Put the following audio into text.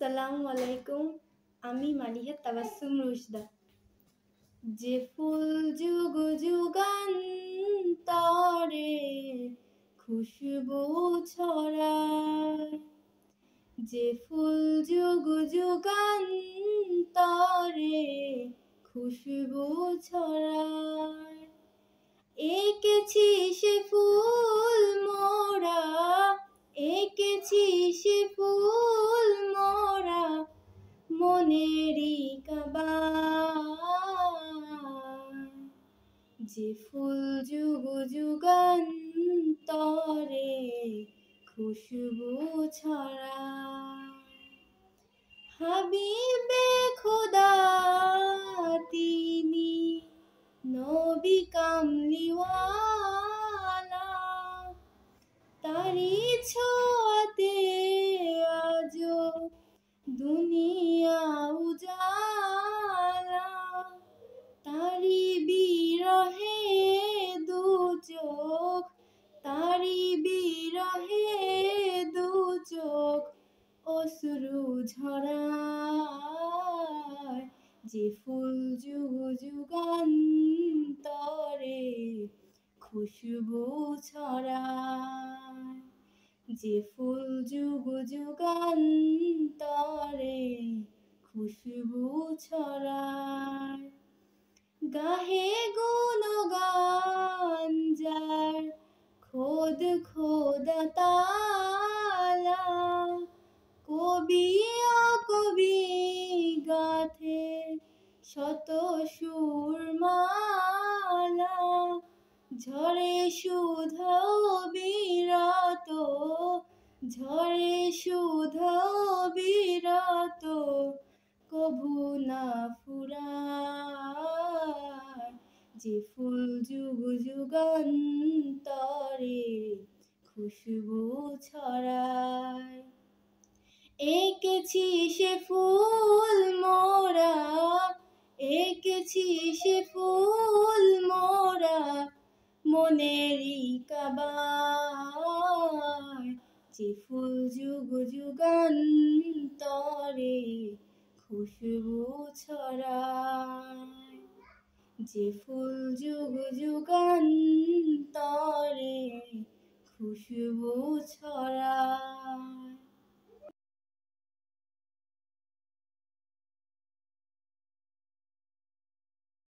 আসসালামু আলাইকুম। আমি মালিহা তাবাসসুম রুশদা। যে ফুল যুগ যুগান্তরে খুশবু ছড়ায়, যে ফুল যুগ যুগান্তরে খুশবু ছড়ায়, এঁকেছি সে ফুল মোরা, এঁকেছি সে ফুল মোরা মনেরই কাবায়, যে ফুল যুগ যুগান্তরে খুশবু ছড়ায়। হাবিবে খোদা তিনি নবী কামলিওয়ালা, তারি ছোঁয়াতে আজো দুনিয়া উজালা, তারি বিরহে দু চোখ, তারি বিরহে দু চোখ অশ্রু ঝরায়, যে ফুল যুগ যুগান্তরে খুশবু ছড়ায়, যে ফুল যুগ যুগান্তরে খুশবু ছড়ায়। গাহে গুণগান যার খোদ খোদা তাআলা, কবি অকবি গাথে শত সুরমালা, ঝরে সুধা বিরত, ঝরে সুধা বিরত কভু না ফুরায়, যে ফুল যুগ যুগান্তরে খুশবু ছড়ায়। এঁকেছি সে ফুল মোরা, এঁকেছি সে ফুল মোরা মনেরই কাবায়, যে ফুল যুগ যুগান্তরে খুশবু ছড়ায়, যে ফুল যুগ